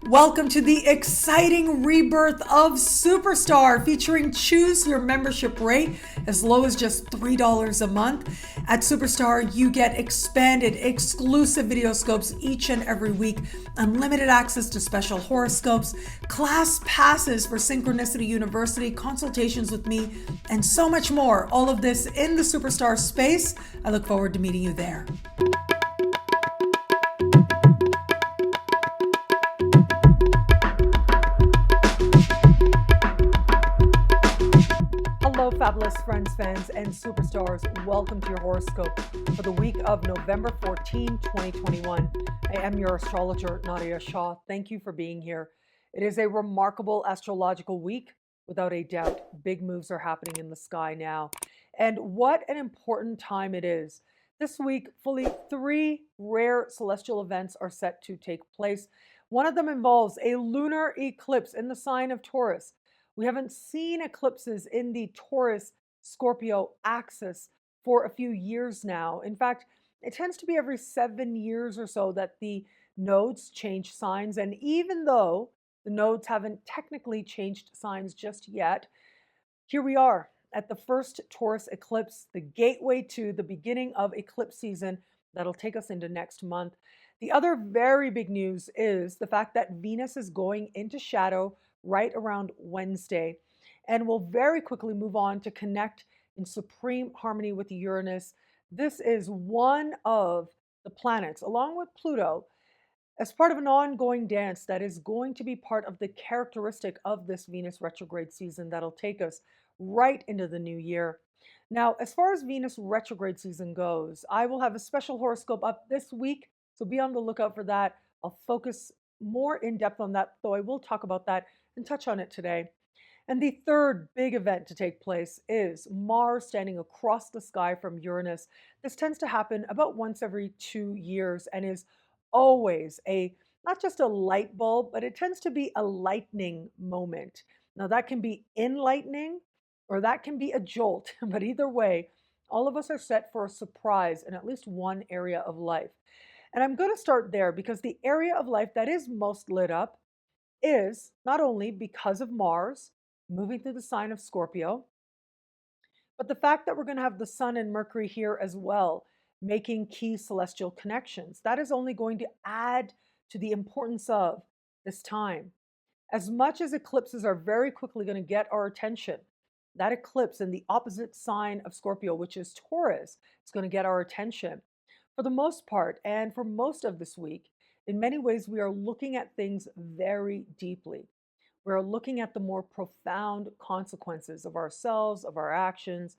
Welcome to the exciting rebirth of Superstar, featuring choose your membership rate as low as just $3 a month. At Superstar, you get expanded, exclusive video scopes each and every week, unlimited access to special horoscopes, class passes for Synchronicity University, consultations with me, and so much more. All of this in the Superstar space. I look forward to meeting you there. Hello, fabulous friends, fans, and superstars. Welcome to your horoscope for the week of November 14, 2021. I am your astrologer, Nadiya. Thank you for being here. It is a remarkable astrological week, without a doubt. Big moves are happening in the sky now. And what an important time it is. This week, fully 3 rare celestial events are set to take place. One of them involves a lunar eclipse in the sign of Taurus. We haven't seen eclipses in the Taurus Scorpio axis for a few years now. In fact, it tends to be every 7 years or so that the nodes change signs. And even though the nodes haven't technically changed signs just yet, here we are at the first Taurus eclipse, the gateway to the beginning of eclipse season that'll take us into next month. The other very big news is the fact that Venus is going into shadow right around Wednesday, and will very quickly move on to connect in supreme harmony with Uranus. This is one of the planets, along with Pluto, as part of an ongoing dance that is going to be part of the characteristic of this Venus retrograde season that'll take us right into the new year. Now, as far as Venus retrograde season goes, I will have a special horoscope up this week, so be on the lookout for that. I'll focus more in depth on that, though I will talk about that and touch on it today. And the third big event to take place is Mars standing across the sky from Uranus. This tends to happen about once every 2 years and is always not just a light bulb, but it tends to be a lightning moment. Now, that can be enlightening or that can be a jolt, but either way, all of us are set for a surprise in at least one area of life. And I'm going to start there because the area of life that is most lit up is not only because of Mars moving through the sign of Scorpio, but the fact that we're going to have the Sun and Mercury here as well, making key celestial connections. That is only going to add to the importance of this time. As much as eclipses are very quickly going to get our attention, that eclipse in the opposite sign of Scorpio, which is Taurus, is going to get our attention. For the most part, and for most of this week, in many ways, we are looking at things very deeply. We're looking at the more profound consequences of ourselves, of our actions,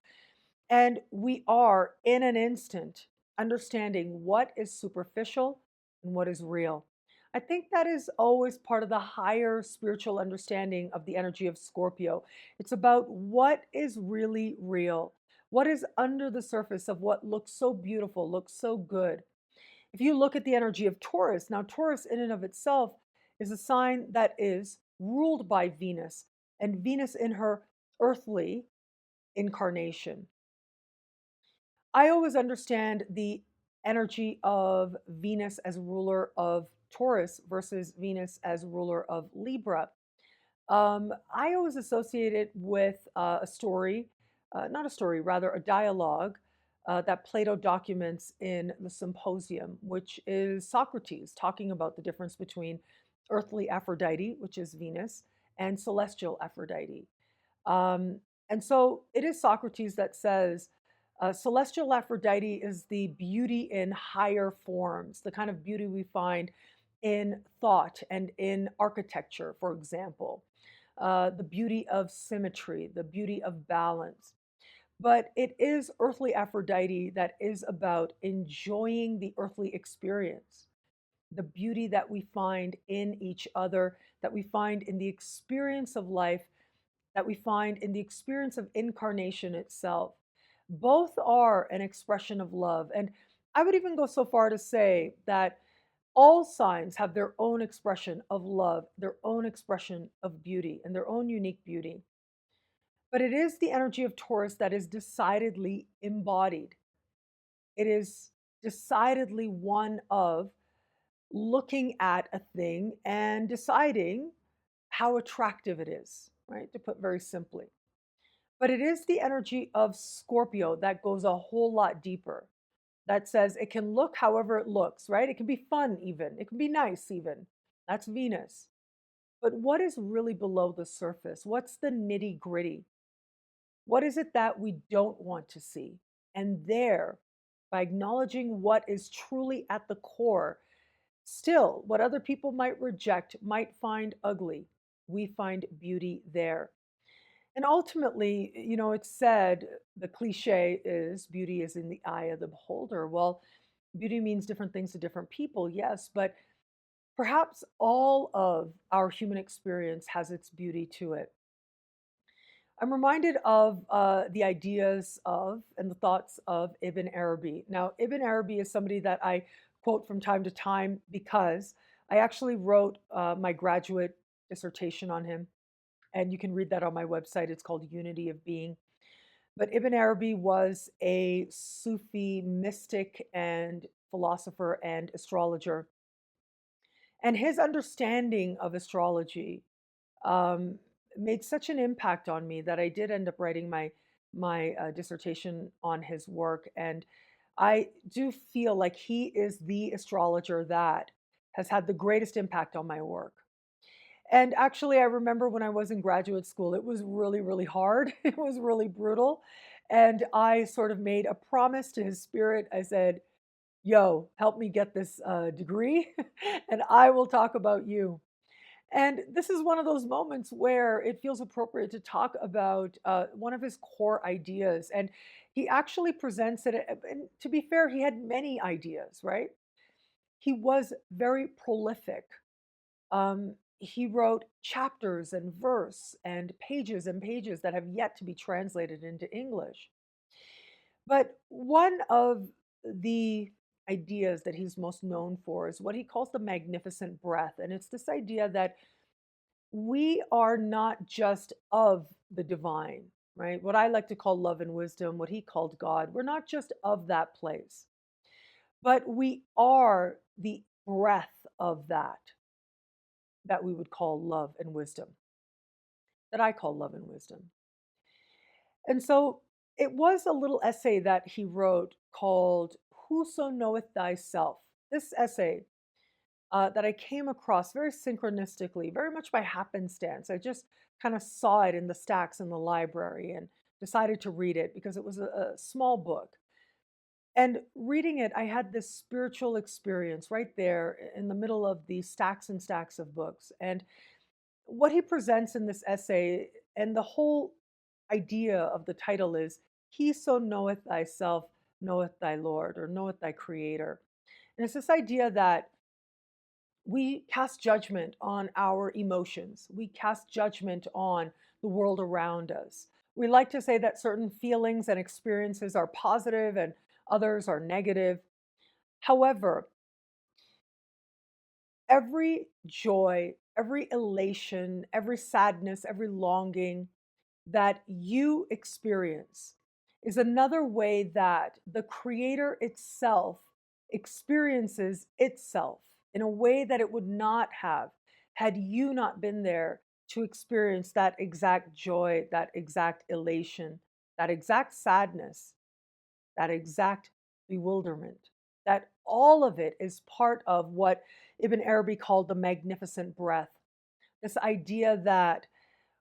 and we are, in an instant, understanding what is superficial and what is real. I think that is always part of the higher spiritual understanding of the energy of Scorpio. It's about what is really real, what is under the surface of what looks so beautiful, looks so good. If you look at the energy of Taurus, now Taurus in and of itself is a sign that is ruled by Venus, and Venus in her earthly incarnation. I always understand the energy of Venus as ruler of Taurus versus Venus as ruler of Libra. I always associate it with a story, not a story, rather a dialogue that Plato documents in the Symposium, which is Socrates talking about the difference between earthly Aphrodite, which is Venus, and celestial Aphrodite. And so it is Socrates that says celestial Aphrodite is the beauty in higher forms, the kind of beauty we find in thought and in architecture, for example, the beauty of symmetry, the beauty of balance. But it is earthly Aphrodite that is about enjoying the earthly experience, the beauty that we find in each other, that we find in the experience of life, that we find in the experience of incarnation itself. Both are an expression of love. And I would even go so far to say that all signs have their own expression of love, their own expression of beauty, and their own unique beauty. But it is the energy of Taurus that is decidedly embodied. It is decidedly one of looking at a thing and deciding how attractive it is, right? To put very simply. But it is the energy of Scorpio that goes a whole lot deeper. That says it can look however it looks, right? It can be fun, even. It can be nice, even. That's Venus. But what is really below the surface? What's the nitty gritty? What is it that we don't want to see? And there, by acknowledging what is truly at the core, still, what other people might reject, might find ugly, we find beauty there. And ultimately, it's said, the cliche is beauty is in the eye of the beholder. Well, beauty means different things to different people, yes, but perhaps all of our human experience has its beauty to it. I'm reminded of the ideas of and the thoughts of Ibn Arabi. Now, Ibn Arabi is somebody that I quote from time to time because I actually wrote my graduate dissertation on him, and you can read that on my website. It's called Unity of Being. But Ibn Arabi was a Sufi mystic and philosopher and astrologer. And his understanding of astrology um, made such an impact on me that I did end up writing my dissertation on his work. And I do feel like he is the astrologer that has had the greatest impact on my work. And actually, I remember when I was in graduate school, it was really, really hard. It was really brutal. And I sort of made a promise to his spirit. I said, yo, help me get this degree, and I will talk about you. And this is one of those moments where it feels appropriate to talk about one of his core ideas. And he actually presents it, and to be fair, he had many ideas, right? He was very prolific. He wrote chapters and verse and pages that have yet to be translated into English. But one of the ideas that he's most known for is what he calls the magnificent breath. And it's this idea that we are not just of the divine, right? What I like to call love and wisdom, what he called God. We're not just of that place, but we are the breath of that we would call love and wisdom, that I call love and wisdom. And so it was a little essay that he wrote called Whoso Knoweth Thyself. This essay that I came across very synchronistically, very much by happenstance. I just kind of saw it in the stacks in the library and decided to read it because it was a small book. And reading it, I had this spiritual experience right there in the middle of these stacks and stacks of books. And what he presents in this essay, and the whole idea of the title is He So Knoweth Thyself, Knoweth Thy Lord, or Knoweth Thy Creator. And it's this idea that we cast judgment on our emotions. We cast judgment on the world around us. We like to say that certain feelings and experiences are positive and others are negative. However, every joy, every elation, every sadness, every longing that you experience is another way that the Creator itself experiences itself in a way that it would not have had you not been there to experience that exact joy, that exact elation, that exact sadness, that exact bewilderment. That all of it is part of what Ibn Arabi called the magnificent breath. This idea that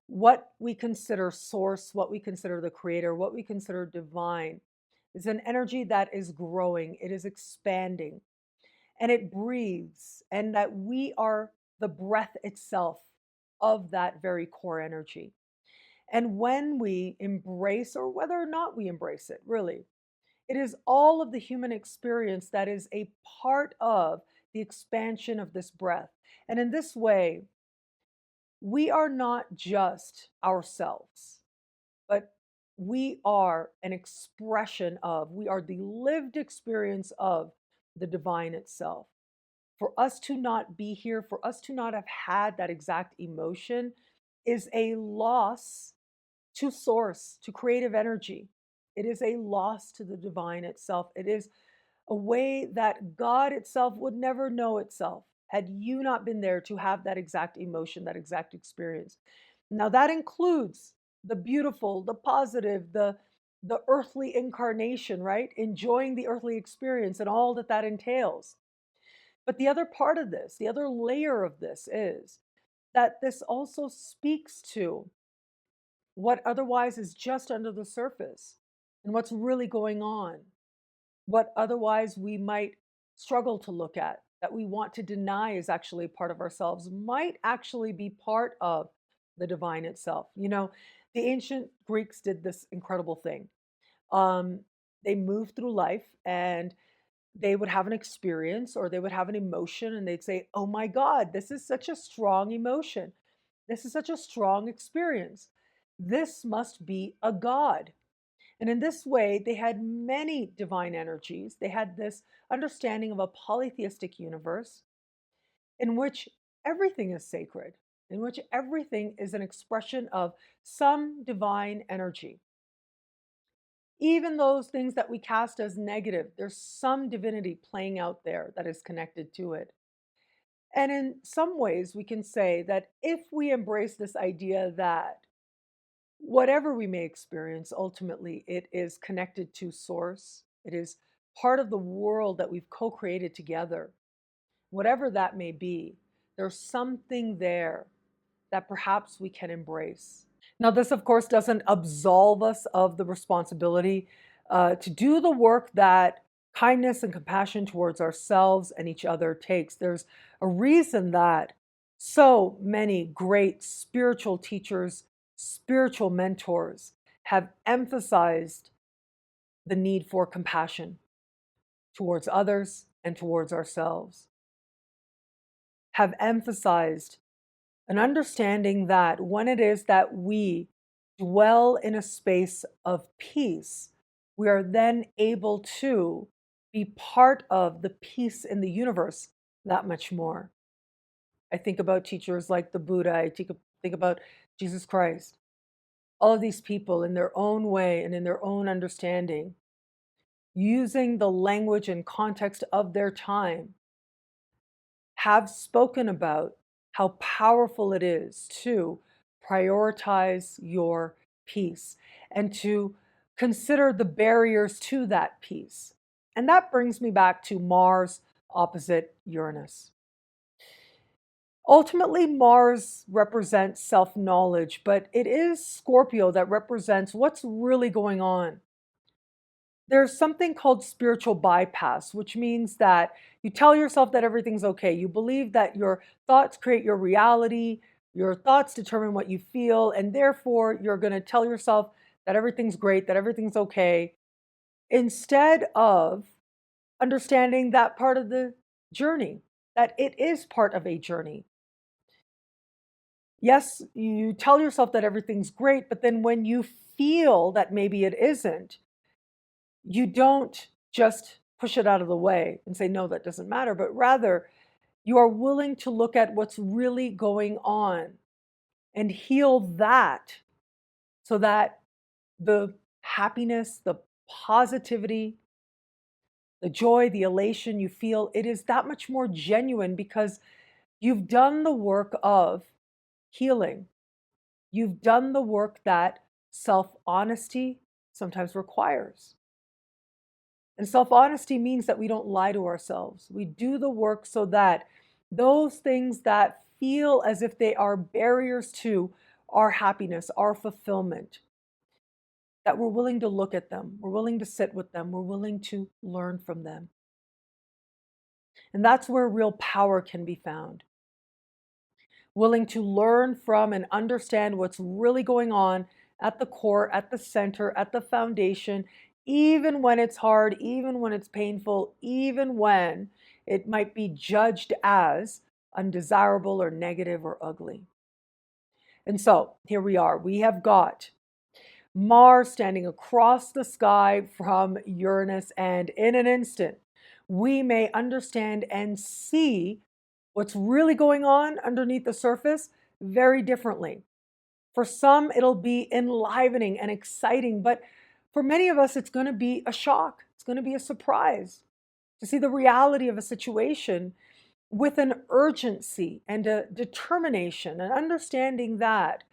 what we consider source, what we consider the creator, what we consider divine is an energy that is growing, it is expanding, and it breathes, and that we are the breath itself of that very core energy. And when we embrace, or whether or not we embrace it, really, it is all of the human experience that is a part of the expansion of this breath. And in this way, we are not just ourselves, but we are an expression of, we are the lived experience of the divine itself. For us to not be here, for us to not have had that exact emotion, is a loss to source, to creative energy. It is a loss to the divine itself. It is a way that God itself would never know itself had you not been there to have that exact emotion, that exact experience. Now that includes the beautiful, the positive, the earthly incarnation, right? Enjoying the earthly experience and all that that entails. But the other part of this, the other layer of this is that this also speaks to what otherwise is just under the surface and what's really going on, what otherwise we might struggle to look at, that we want to deny is actually part of ourselves, might actually be part of the divine itself. You know, the ancient Greeks did this incredible thing. Um, they moved through life and they would have an experience or they would have an emotion and they'd say, "Oh my God, this is such a strong emotion. This is such a strong experience. This must be a God." And in this way, they had many divine energies. They had this understanding of a polytheistic universe in which everything is sacred, in which everything is an expression of some divine energy. Even those things that we cast as negative, there's some divinity playing out there that is connected to it. And in some ways, we can say that if we embrace this idea that whatever we may experience, ultimately, it is connected to source. It is part of the world that we've co created together. Whatever that may be, there's something there that perhaps we can embrace. Now, this, of course, doesn't absolve us of the responsibility to do the work that kindness and compassion towards ourselves and each other takes. There's a reason that so many great spiritual teachers, spiritual mentors have emphasized the need for compassion towards others and towards ourselves, have emphasized an understanding that when it is that we dwell in a space of peace, we are then able to be part of the peace in the universe that much more. I think about teachers like the Buddha, think about Jesus Christ. All of these people, in their own way and in their own understanding, using the language and context of their time, have spoken about how powerful it is to prioritize your peace and to consider the barriers to that peace. And that brings me back to Mars opposite Uranus. Ultimately, Mars represents self knowledge, but it is Scorpio that represents what's really going on. There's something called spiritual bypass, which means that you tell yourself that everything's okay. You believe that your thoughts create your reality, your thoughts determine what you feel, and therefore you're going to tell yourself that everything's great, that everything's okay, instead of understanding that part of the journey, that it is part of a journey. Yes, you tell yourself that everything's great, but then when you feel that maybe it isn't, you don't just push it out of the way and say, no, that doesn't matter, but rather you are willing to look at what's really going on and heal that so that the happiness, the positivity, the joy, the elation you feel, it is that much more genuine because you've done the work of healing. You've done the work that self-honesty sometimes requires. And self-honesty means that we don't lie to ourselves. We do the work so that those things that feel as if they are barriers to our happiness, our fulfillment, that we're willing to look at them, we're willing to sit with them, we're willing to learn from them. And that's where real power can be found. Willing to learn from and understand what's really going on at the core, at the center, at the foundation, even when it's hard, even when it's painful, even when it might be judged as undesirable or negative or ugly. And so here we are. We have got Mars standing across the sky from Uranus, and in an instant, we may understand and see what's really going on underneath the surface very differently. For some, it'll be enlivening and exciting, but for many of us, it's going to be a shock. It's going to be a surprise. to see the reality of a situation with an urgency and a determination, and understanding that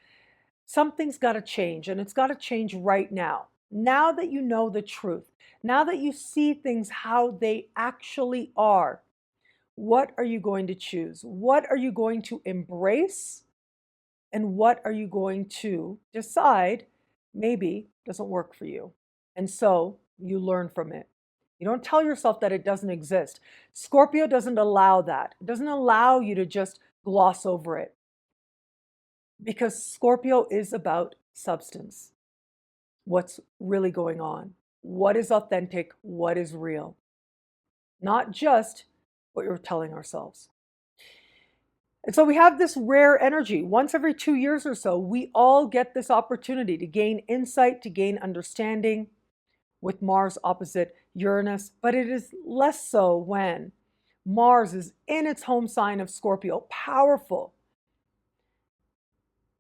something's got to change, and it's got to change right now. Now that you know the truth, now that you see things how they actually are, what are you going to choose? What are you going to embrace? And what are you going to decide maybe doesn't work for you? And so you learn from it. You don't tell yourself that it doesn't exist. Scorpio doesn't allow that. It doesn't allow you to just gloss over it, because Scorpio is about substance. What's really going on? What is authentic? What is real? Not just what you're telling ourselves. And so we have this rare energy. Once every 2 years or so, we all get this opportunity to gain insight, to gain understanding, with Mars opposite Uranus. But it is less so when Mars is in its home sign of Scorpio, powerful.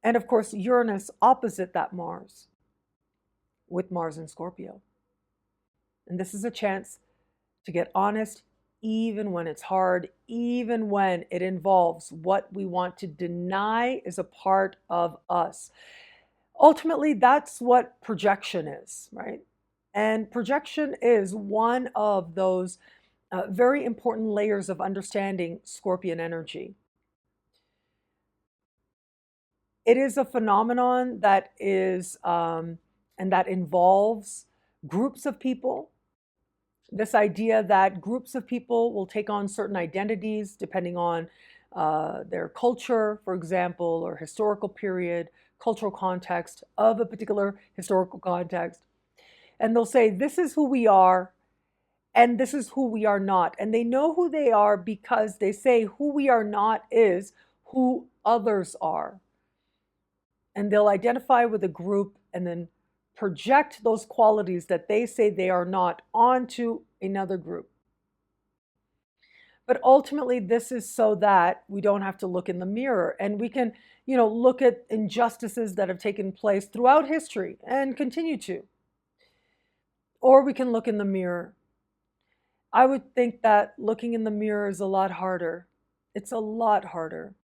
And of course, Uranus opposite that Mars, with Mars in Scorpio. And this is a chance to get honest, even when it's hard, even when it involves what we want to deny is a part of us. Ultimately, that's what projection is, right? And projection is one of those very important layers of understanding Scorpion energy. It is a phenomenon that is, and that involves groups of people. This idea that groups of people will take on certain identities depending on their culture, for example, or historical period, cultural context of a particular historical context. And they'll say, this is who we are, and this is who we are not. And they know who they are because they say who we are not is who others are. And they'll identify with a group and then project those qualities that they say they are not onto another group. But ultimately, this is so that we don't have to look in the mirror, and we can, look at injustices that have taken place throughout history and continue to. Or we can look in the mirror. I would think that looking in the mirror is a lot harder. It's a lot harder,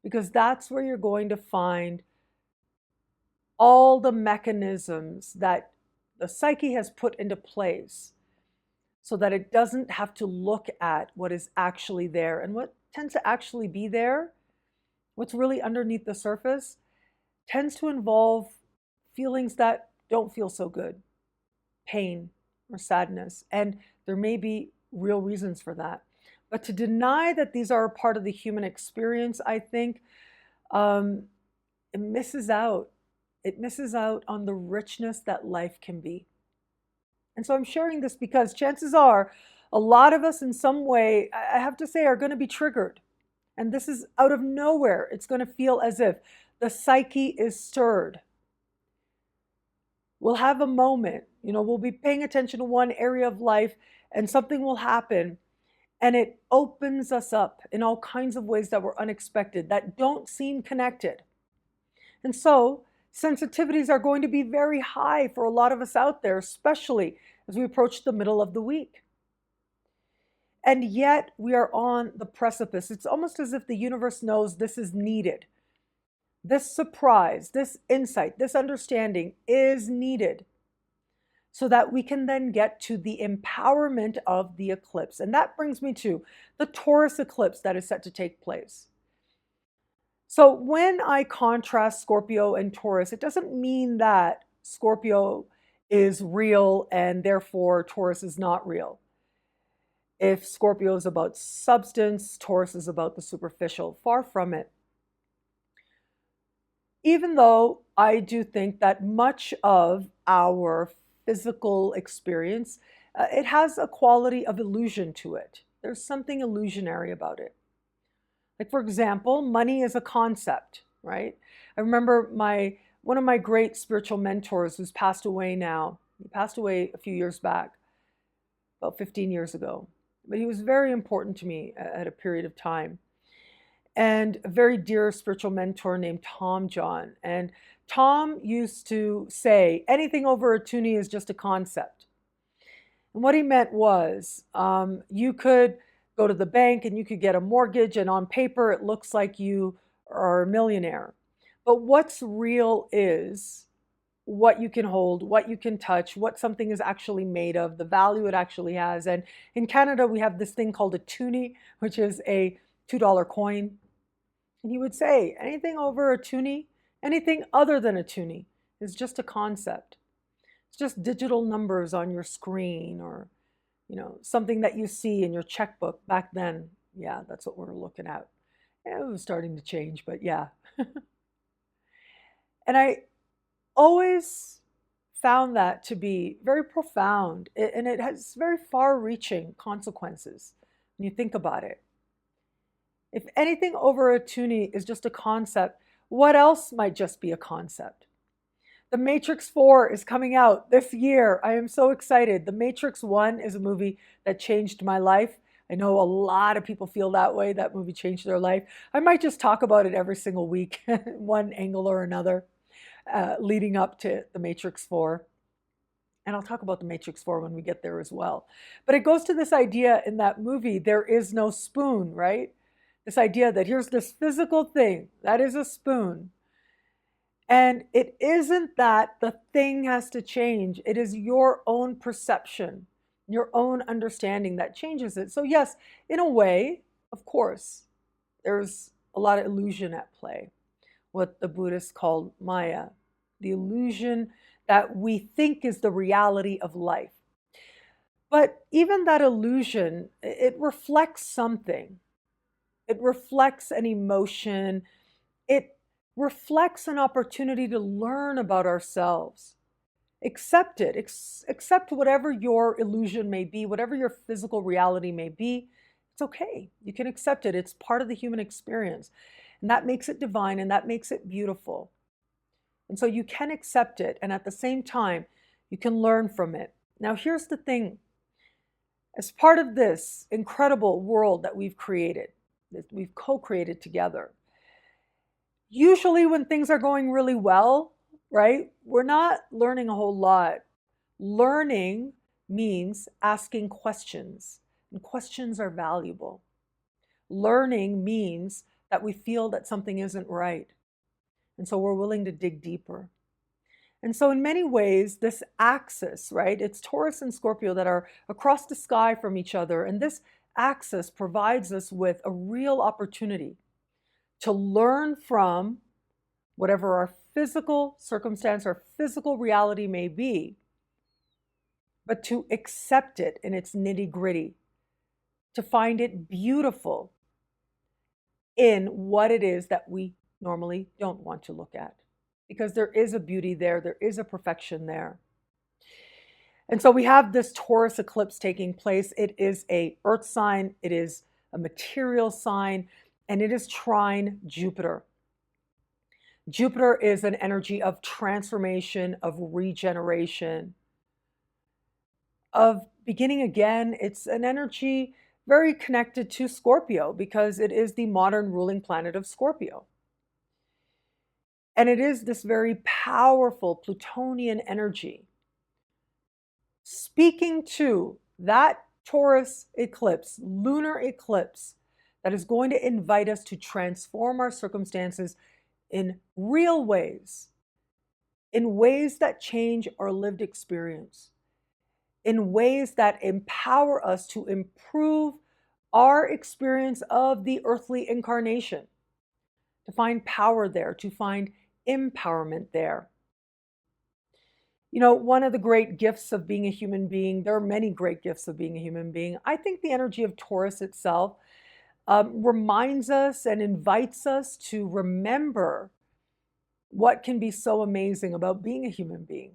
because that's where you're going to find all the mechanisms that the psyche has put into place so that it doesn't have to look at what is actually there. And what tends to actually be there, what's really underneath the surface, tends to involve feelings that don't feel so good, pain or sadness. And there may be real reasons for that. But to deny that these are a part of the human experience, I think it misses out. It misses out on the richness that life can be. And so I'm sharing this because chances are a lot of us in some way, I have to say, are going to be triggered. And this is out of nowhere. It's going to feel as if the psyche is stirred. We'll have a moment, we'll be paying attention to one area of life and something will happen, and it opens us up in all kinds of ways that were unexpected, that don't seem connected. And so sensitivities are going to be very high for a lot of us out there, especially as we approach the middle of the week. And yet we are on the precipice. It's almost as if the universe knows this is needed. This surprise, this insight, this understanding is needed so that we can then get to the empowerment of the eclipse. And that brings me to the Taurus eclipse that is set to take place. So when I contrast Scorpio and Taurus, it doesn't mean that Scorpio is real and therefore Taurus is not real. If Scorpio is about substance, Taurus is about the superficial. Far from it. Even though I do think that much of our physical experience, it has a quality of illusion to it. There's something illusionary about it. Like, for example, money is a concept, right? I remember one of my great spiritual mentors who's passed away now. He passed away a few years back, about 15 years ago. But he was very important to me at a period of time. And a very dear spiritual mentor named Tom John. And Tom used to say, anything over a toonie is just a concept. And what he meant was you could go to the bank and you could get a mortgage, and on paper it looks like you are a millionaire. But what's real is what you can hold, what you can touch, what something is actually made of, the value it actually has. And in Canada, we have this thing called a toonie, which is a $2 coin. And he would say anything over a toonie, anything other than a toonie is just a concept. It's just digital numbers on your screen, or something that you see in your checkbook. Back then, yeah, that's what we're looking at. Yeah, it was starting to change, but yeah. And I always found that to be very profound, and it has very far-reaching consequences when you think about it. If anything over a toonie is just a concept, what else might just be a concept? The Matrix 4 is coming out this year. I am so excited. The Matrix 1 is a movie that changed my life. I know a lot of people feel that way. That movie changed their life. I might just talk about it every single week, one angle or another, leading up to The Matrix 4. And I'll talk about The Matrix 4 when we get there as well. But it goes to this idea in that movie, there is no spoon, right? This idea that here's this physical thing, that is a spoon. And it isn't that the thing has to change. It is your own perception, your own understanding that changes it. So yes, in a way, of course, there's a lot of illusion at play. What the Buddhists called Maya, the illusion that we think is the reality of life. But even that illusion, it reflects something. It reflects an emotion. It reflects an opportunity to learn about ourselves. Accept it. Accept whatever your illusion may be, whatever your physical reality may be. It's okay. You can accept it. It's part of the human experience. And that makes it divine, and that makes it beautiful. And so you can accept it, and at the same time, you can learn from it. Now, here's the thing. As part of this incredible world that we've created, that we've co-created together, usually when things are going really well, right, we're not learning a whole lot. Learning means asking questions, and questions are valuable. Learning means that we feel that something isn't right, and so we're willing to dig deeper. And so in many ways, this axis, right, it's Taurus and Scorpio that are across the sky from each other, and this axis provides us with a real opportunity to learn from whatever our physical circumstance or physical reality may be, but to accept it in its nitty-gritty, to find it beautiful in what it is that we normally don't want to look at, because there is a beauty there, there is a perfection there. And so we have this Taurus eclipse taking place. It is an earth sign, it is a material sign, and it is trine Jupiter. Jupiter is an energy of transformation, of regeneration, of beginning again. It's an energy very connected to Scorpio because it is the modern ruling planet of Scorpio. And it is this very powerful Plutonian energy speaking to that Taurus eclipse, lunar eclipse, that is going to invite us to transform our circumstances in real ways, in ways that change our lived experience, in ways that empower us to improve our experience of the earthly incarnation, to find power there, to find empowerment there. You know, one of the great gifts of being a human being, there are many great gifts of being a human being. I think the energy of Taurus itself reminds us and invites us to remember what can be so amazing about being a human being.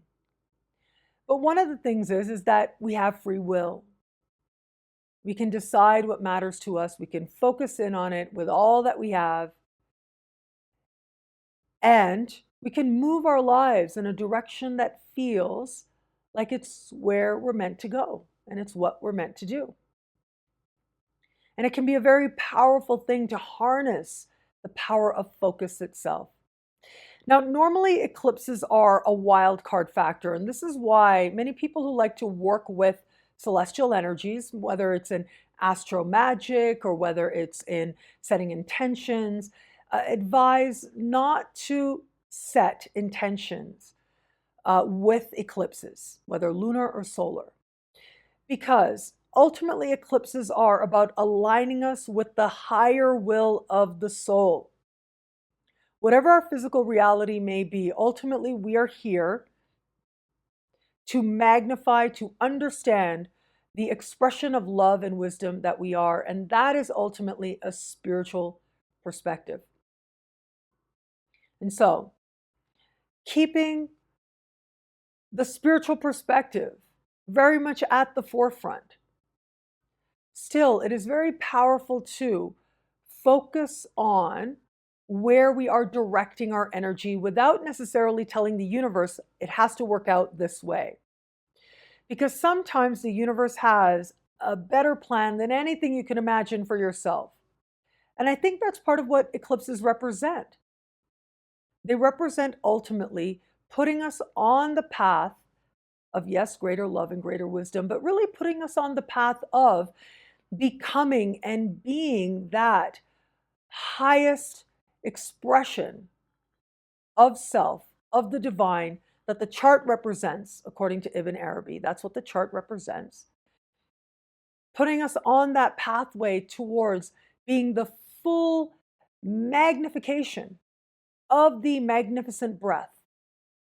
But one of the things is that we have free will. We can decide what matters to us. We can focus in on it with all that we have. And we can move our lives in a direction that feels like it's where we're meant to go and it's what we're meant to do. And it can be a very powerful thing to harness the power of focus itself. Now, normally eclipses are a wild card factor, and this is why many people who like to work with celestial energies, whether it's in astro magic or whether it's in setting intentions, advise not to set intentions with eclipses, whether lunar or solar, because ultimately eclipses are about aligning us with the higher will of the soul. Whatever our physical reality may be, ultimately we are here to magnify, to understand the expression of love and wisdom that we are, and that is ultimately a spiritual perspective. And so, keeping the spiritual perspective very much at the forefront, still, it is very powerful to focus on where we are directing our energy without necessarily telling the universe it has to work out this way. Because sometimes the universe has a better plan than anything you can imagine for yourself. And I think that's part of what eclipses represent. They represent ultimately putting us on the path of, yes, greater love and greater wisdom, but really putting us on the path of becoming and being that highest expression of self, of the divine, that the chart represents, according to Ibn Arabi. That's what the chart represents. Putting us on that pathway towards being the full magnification of the magnificent breath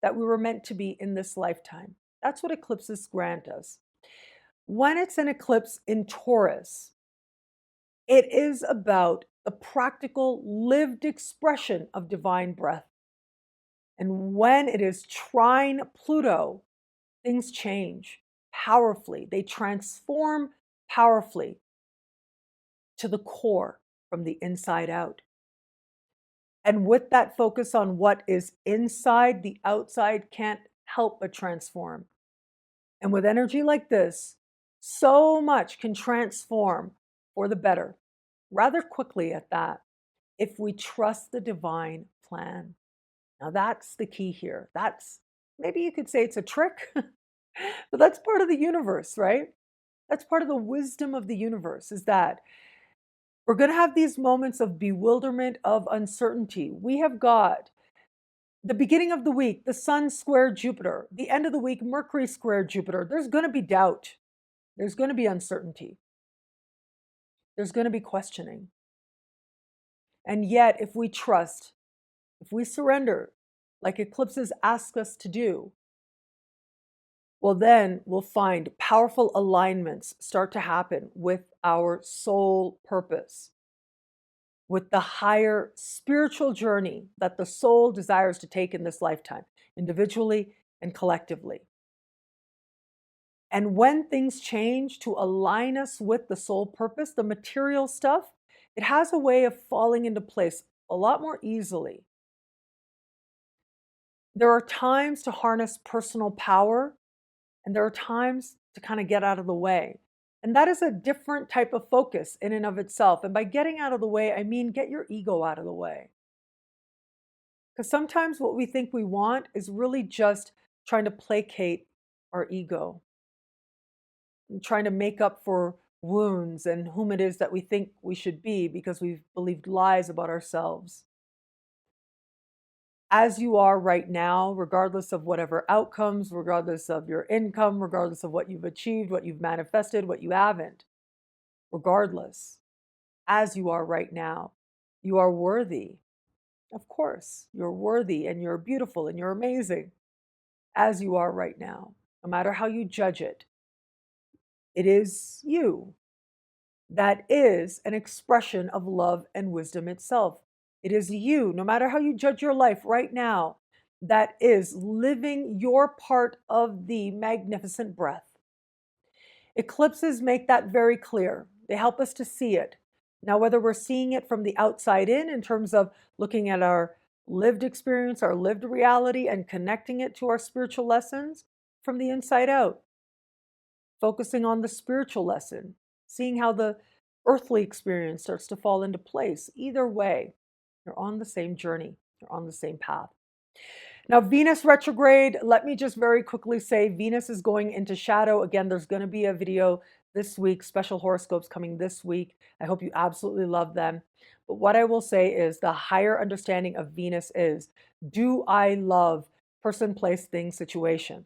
that we were meant to be in this lifetime. That's what eclipses grant us. When it's an eclipse in Taurus, it is about the practical lived expression of divine breath. And when it is trine Pluto, things change powerfully. They transform powerfully to the core from the inside out. And with that focus on what is inside, the outside can't help but transform. And with energy like this, so much can transform for the better, rather quickly at that, if we trust the divine plan. Now that's the key here. That's, maybe you could say it's a trick, but that's part of the universe, right? That's part of the wisdom of the universe, is that we're going to have these moments of bewilderment, of uncertainty. We have got the beginning of the week, the sun squared Jupiter. The end of the week, Mercury squared Jupiter. There's going to be doubt. There's going to be uncertainty. There's going to be questioning. And yet, if we trust, if we surrender, like eclipses ask us to do, well, then we'll find powerful alignments start to happen with our soul purpose, with the higher spiritual journey that the soul desires to take in this lifetime, individually and collectively. And when things change to align us with the soul purpose, the material stuff, it has a way of falling into place a lot more easily. There are times to harness personal power, and there are times to kind of get out of the way. And that is a different type of focus in and of itself. And by getting out of the way, I mean get your ego out of the way. Because sometimes what we think we want is really just trying to placate our ego, and trying to make up for wounds and whom it is that we think we should be because we've believed lies about ourselves. As you are right now, regardless of whatever outcomes, regardless of your income, regardless of what you've achieved, what you've manifested, what you haven't, regardless, as you are right now, you are worthy. Of course, you're worthy and you're beautiful and you're amazing as you are right now, no matter how you judge it. It is you. That is an expression of love and wisdom itself. It is you, no matter how you judge your life right now, that is living your part of the magnificent breath. Eclipses make that very clear. They help us to see it. Now, whether we're seeing it from the outside in terms of looking at our lived experience, our lived reality, and connecting it to our spiritual lessons, from the inside out, focusing on the spiritual lesson, seeing how the earthly experience starts to fall into place. Either way, you're on the same journey, you're on the same path. Now, Venus retrograde, let me just very quickly say Venus is going into shadow. Again, there's going to be a video this week, special horoscopes coming this week. I hope you absolutely love them. But what I will say is the higher understanding of Venus is, do I love person, place, thing, situation?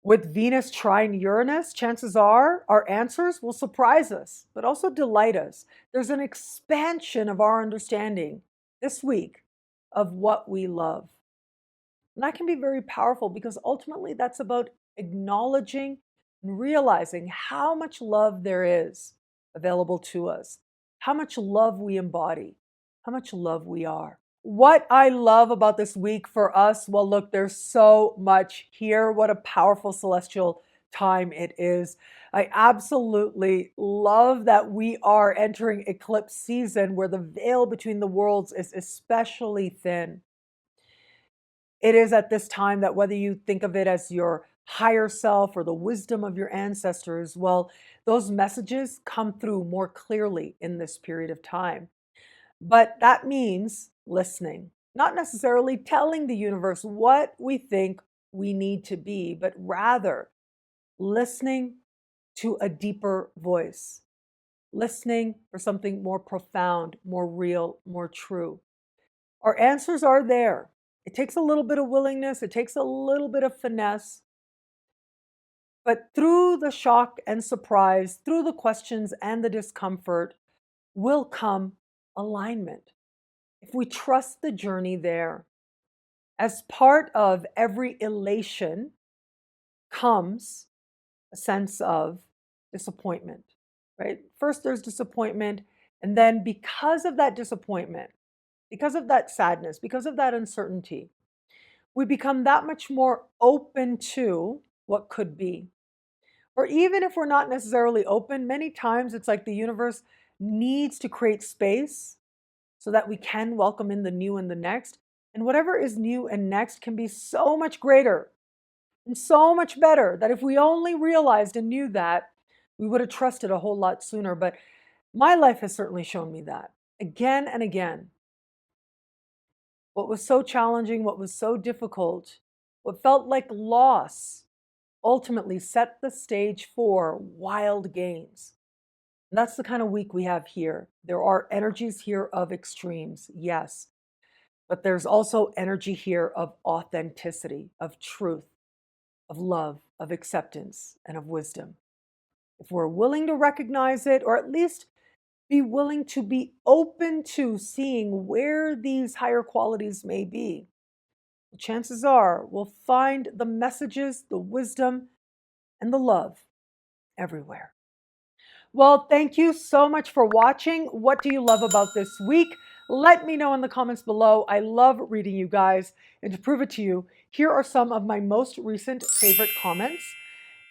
With Venus trine Uranus, chances are our answers will surprise us, but also delight us. There's an expansion of our understanding this week of what we love. And that can be very powerful because ultimately that's about acknowledging and realizing how much love there is available to us, how much love we embody, how much love we are. What I love about this week for us, well, look, there's so much here. What a powerful celestial time it is. I absolutely love that we are entering eclipse season where the veil between the worlds is especially thin. It is at this time that whether you think of it as your higher self or the wisdom of your ancestors, well, those messages come through more clearly in this period of time. But that means listening, not necessarily telling the universe what we think we need to be, but rather listening to a deeper voice, listening for something more profound, more real, more true. Our answers are there. It takes a little bit of willingness, it takes a little bit of finesse. But through the shock and surprise, through the questions and the discomfort, will come alignment. If we trust the journey there, as part of every elation comes a sense of disappointment, right? First, there's disappointment. And then because of that disappointment, because of that sadness, because of that uncertainty, we become that much more open to what could be. Or even if we're not necessarily open, many times it's like the universe needs to create space so that we can welcome in the new and the next. And whatever is new and next can be so much greater and so much better that if we only realized and knew that, we would have trusted a whole lot sooner. But my life has certainly shown me that again and again. What was so challenging, what was so difficult, what felt like loss, ultimately set the stage for wild gains. And that's the kind of week we have here. There are energies here of extremes, yes, but there's also energy here of authenticity, of truth, of love, of acceptance, and of wisdom. If we're willing to recognize it, or at least be willing to be open to seeing where these higher qualities may be, chances are we'll find the messages, the wisdom, and the love everywhere. Well, thank you so much for watching. What do you love about this week? Let me know in the comments below. I love reading you guys. And to prove it to you, here are some of my most recent favorite comments.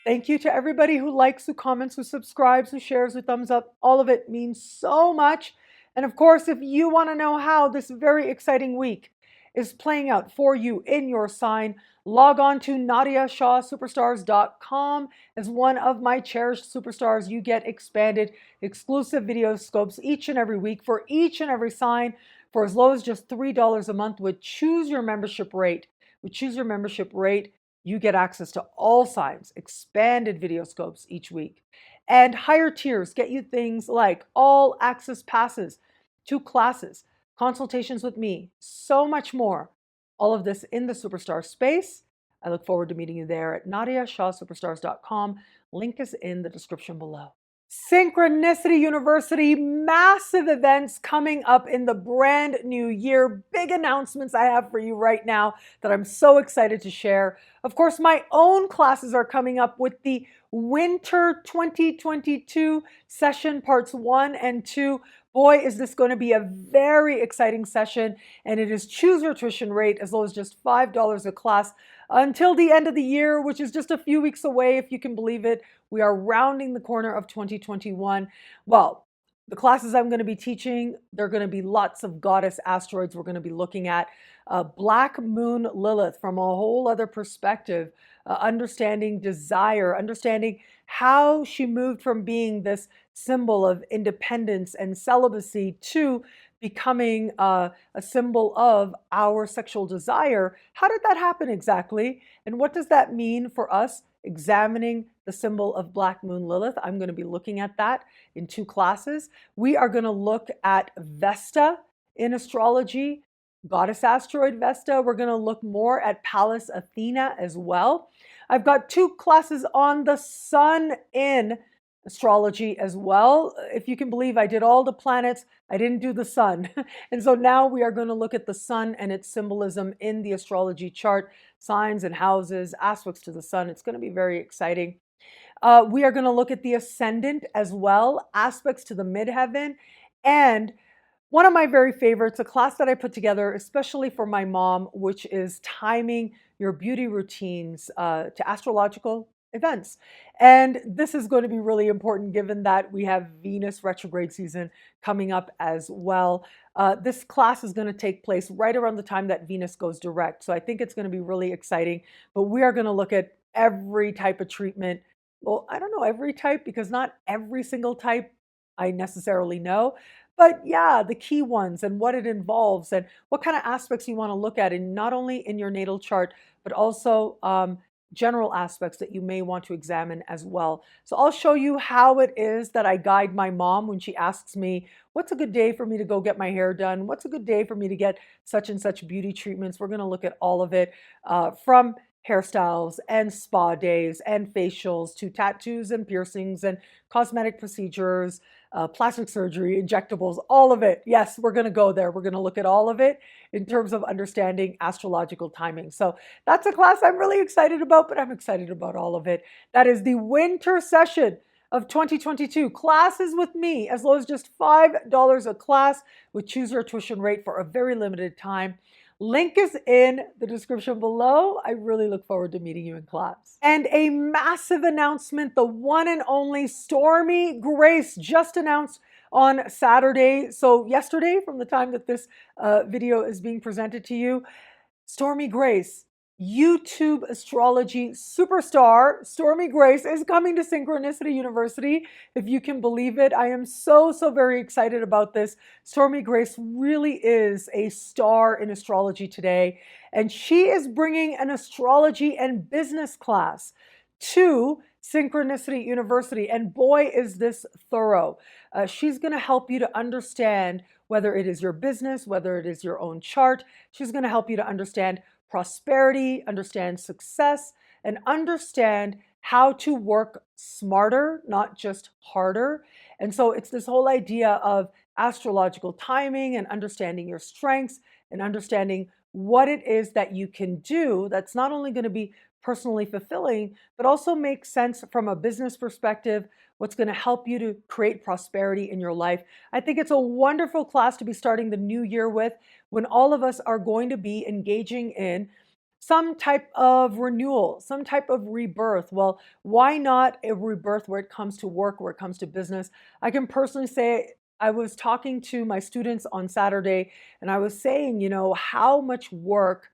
Thank you to everybody who likes, who comments, who subscribes, who shares, who thumbs up. All of it means so much. And of course, if you want to know how this very exciting week is playing out for you in your sign, log on to NadiyaShawSuperstars.com. As one of my cherished superstars, you get expanded exclusive video scopes each and every week for each and every sign for as low as just $3 a month. With Choose Your Membership Rate. With Choose Your Membership Rate, you get access to all signs, expanded video scopes each week. And higher tiers get you things like all access passes to classes, consultations with me, so much more. All of this in the superstar space. I look forward to meeting you there at NadiyaShawSuperstars.com. Link is in the description below. Synchronicity University, massive events coming up in the brand new year. Big announcements I have for you right now that I'm so excited to share. Of course, my own classes are coming up with the Winter 2022 session parts 1 and 2. Boy, is this going to be a very exciting session, and it is Choose Your Tuition Rate as low as just $5 a class until the end of the year, which is just a few weeks away, if you can believe it. We are rounding the corner of 2021. Well, the classes I'm going to be teaching, they're going to be lots of goddess asteroids. We're going to be looking at Black Moon Lilith from a whole other perspective, understanding desire, understanding how she moved from being this symbol of independence and celibacy to becoming a symbol of our sexual desire. How did that happen exactly? And what does that mean for us examining the symbol of Black Moon Lilith? I'm going to be looking at that in 2 classes. We are going to look at Vesta in astrology, goddess asteroid Vesta. We're going to look more at Pallas Athena as well. I've got 2 classes on the sun in astrology as well. If you can believe, I did all the planets, I didn't do the sun. And so now we are going to look at the sun and its symbolism in the astrology chart, signs and houses, aspects to the sun. It's going to be very exciting. We are going to look at the ascendant as well, aspects to the midheaven, and one of my very favorites, a class that I put together especially for my mom, which is timing your beauty routines to astrological events. And this is going to be really important given that we have Venus retrograde season coming up as well. This class is going to take place right around the time that Venus goes direct. So I think it's going to be really exciting. But we are going to look at every type of treatment. Well, I don't know every type because not every single type I necessarily know. But yeah, the key ones and what it involves and what kind of aspects you want to look at, and not only in your natal chart, but also general aspects that you may want to examine as well. So I'll show you how it is that I guide my mom when she asks me, what's a good day for me to go get my hair done? What's a good day for me to get such and such beauty treatments? We're going to look at all of it from hairstyles and spa days and facials to tattoos and piercings and cosmetic procedures, plastic surgery, injectables, all of it. Yes, we're going to go there. We're going to look at all of it in terms of understanding astrological timing. So that's a class I'm really excited about, but I'm excited about all of it. That is the winter session of 2022. Classes with me as low as just $5 a class with choose your tuition rate for a very limited time. Link is in the description below. I really look forward to meeting you in class. And a massive announcement, the one and only Stormie Grace just announced on Saturday. So yesterday, from the time that this video is being presented to you, Stormie Grace, YouTube astrology superstar, Stormie Grace is coming to Synchronicity University. If you can believe it, I am so very excited about this. Stormie Grace really is a star in astrology today, and she is bringing an astrology and business class to Synchronicity University, and boy, is this thorough. She's going to help you to understand whether it is your business, whether it is your own chart. She's going to help you to understand prosperity, understand success, and understand how to work smarter, not just harder. And so it's this whole idea of astrological timing and understanding your strengths and understanding what it is that you can do that's not only going to be personally fulfilling, but also make sense from a business perspective, what's going to help you to create prosperity in your life. I think it's a wonderful class to be starting the new year with, when all of us are going to be engaging in some type of renewal, some type of rebirth. Well, why not a rebirth where it comes to work, where it comes to business? I can personally say, I was talking to my students on Saturday, and I was saying, you know, how much work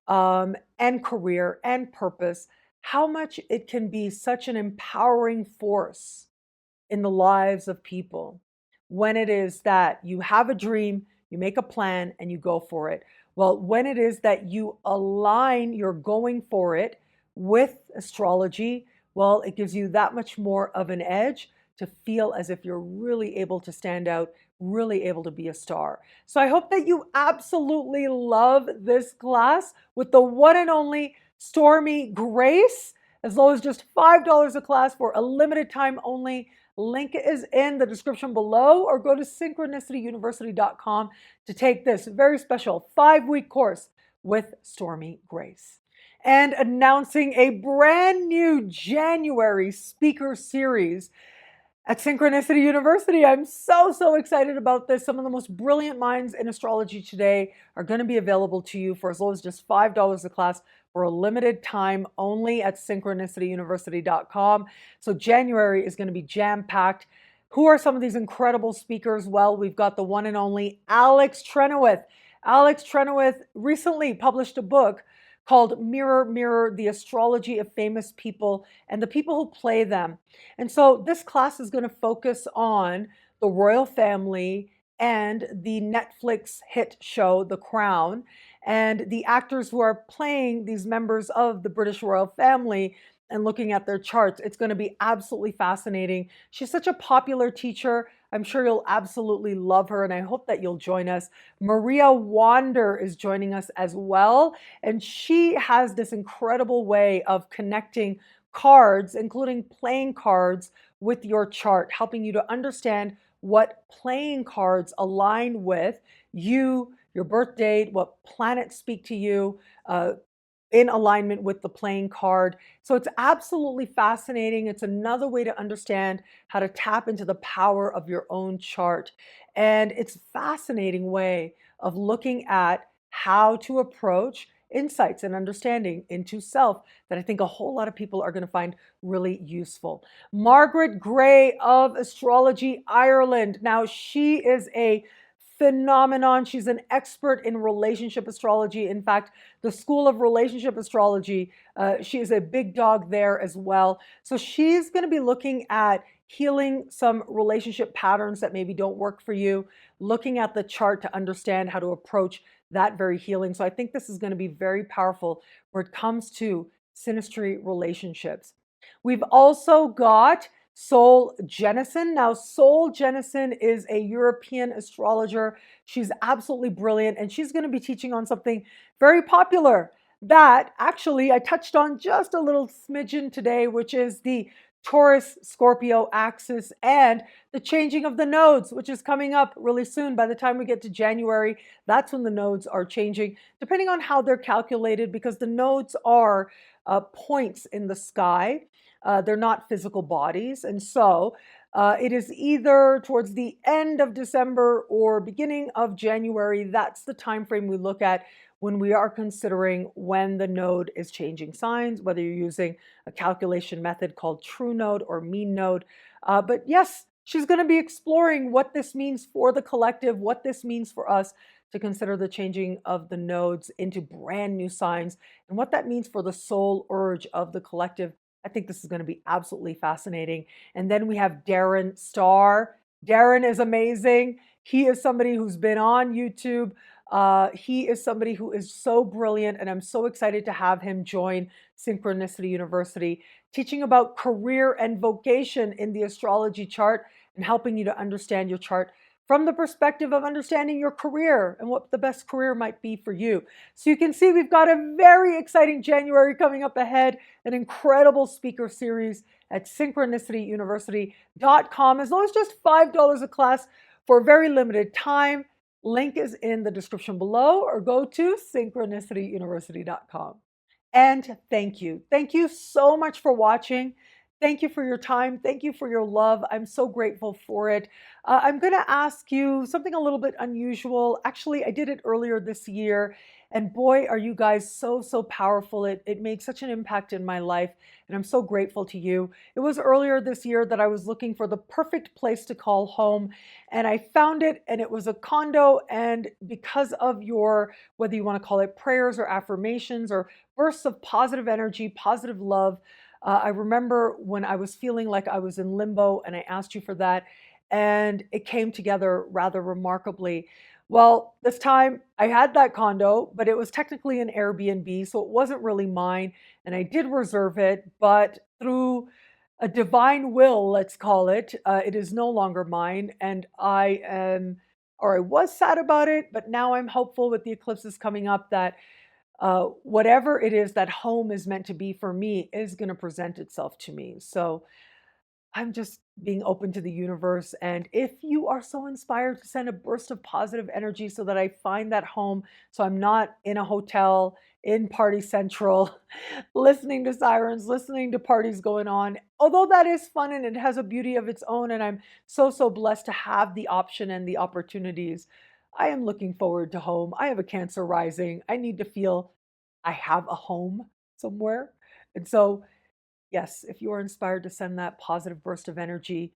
and career and purpose, how much it can be such an empowering force in the lives of people when it is that you have a dream, you make a plan, and you go for it. Well, when it is that you align your going for it with astrology, well, it gives you that much more of an edge to feel as if you're really able to stand out, really able to be a star. So I hope that you absolutely love this class with the one and only Stormie Grace, as low as just $5 a class for a limited time only. Link is in the description below, or go to synchronicityuniversity.com to take this very special 5-week course with Stormie Grace. And announcing a brand new January speaker series at Synchronicity University. I'm so excited about this. Some of the most brilliant minds in astrology today are going to be available to you for as low as just $5 a class for a limited time only at synchronicityuniversity.com. So January is going to be jam-packed. Who are some of these incredible speakers? Well, we've got the one and only Alex Trenoweth. Alex Trenoweth recently published a book called Mirror, Mirror, the Astrology of Famous People and the People Who Play Them. And so this class is going to focus on the royal family and the Netflix hit show, The Crown, and the actors who are playing these members of the British royal family and looking at their charts. It's going to be absolutely fascinating. She's such a popular teacher. I'm sure you'll absolutely love her, and I hope that you'll join us. Maria Wander is joining us as well, and she has this incredible way of connecting cards, including playing cards, with your chart, helping you to understand what playing cards align with you, your birth date, what planets speak to you, in alignment with the playing card. So it's absolutely fascinating. It's another way to understand how to tap into the power of your own chart. And it's a fascinating way of looking at how to approach insights and understanding into self that I think a whole lot of people are going to find really useful. Margaret Gray of Astrology Ireland. Now, she is a phenomenon. She's an expert in relationship astrology. In fact, the School of Relationship Astrology, she is a big dog there as well. So she's going to be looking at healing some relationship patterns that maybe don't work for you, looking at the chart to understand how to approach that very healing. So I think this is going to be very powerful where it comes to synastry relationships. We've also got Sol Jennison. Now, Sol Jennison is a European astrologer. She's absolutely brilliant, and she's going to be teaching on something very popular that actually I touched on just a little smidgen today, which is the Taurus Scorpio axis and the changing of the nodes, which is coming up really soon. By the time we get to January, that's when the nodes are changing, depending on how they're calculated, because the nodes are points in the sky. They're not physical bodies. And so it is either towards the end of December or beginning of January. That's the time frame we look at when we are considering when the node is changing signs, whether you're using a calculation method called true node or mean node. But yes, she's going to be exploring what this means for the collective, what this means for us to consider the changing of the nodes into brand new signs, and what that means for the soul urge of the collective. I think this is going to be absolutely fascinating. And then we have Darren Starr. Darren is amazing. He is somebody who's been on YouTube. He is somebody who is so brilliant, and I'm so excited to have him join Synchronicity University, teaching about career and vocation in the astrology chart and helping you to understand your chart from the perspective of understanding your career and what the best career might be for you. So you can see we've got a very exciting January coming up ahead, an incredible speaker series at synchronicityuniversity.com, as low as just $5 a class for a very limited time. Link is in the description below, or go to synchronicityuniversity.com. And thank you. Thank you so much for watching. Thank you for your time. Thank you for your love. I'm so grateful for it. I'm going to ask you something a little bit unusual. Actually, I did it earlier this year, and boy, are you guys so powerful. It made such an impact in my life, and I'm so grateful to you. It was earlier this year that I was looking for the perfect place to call home, and I found it, and it was a condo. And because of your, whether you want to call it prayers or affirmations or bursts of positive energy, positive love, I remember when I was feeling like I was in limbo, and I asked you for that, and it came together rather remarkably. Well, this time I had that condo, but it was technically an Airbnb, so it wasn't really mine, and I did reserve it, but through a divine will, let's call it, it is no longer mine, and I was sad about it, but now I'm hopeful with the eclipses coming up that whatever it is that home is meant to be for me is going to present itself to me. So I'm just being open to the universe. And if you are so inspired to send a burst of positive energy so that I find that home, so I'm not in a hotel in Party Central, listening to sirens, listening to parties going on, although that is fun and it has a beauty of its own. And I'm so blessed to have the option and the opportunities. I am looking forward to home. I have a Cancer rising. I need to feel I have a home somewhere. And so, yes, if you are inspired to send that positive burst of energy,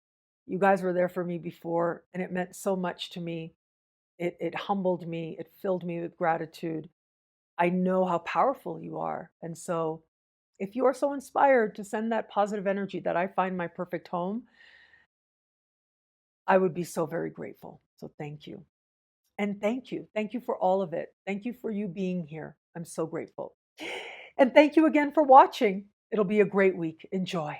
you guys were there for me before, and it meant so much to me. It humbled me. It filled me with gratitude. I know how powerful you are. And so, if you are so inspired to send that positive energy that I find my perfect home, I would be so very grateful. So thank you. And thank you. Thank you for all of it. Thank you for you being here. I'm so grateful. And thank you again for watching. It'll be a great week. Enjoy.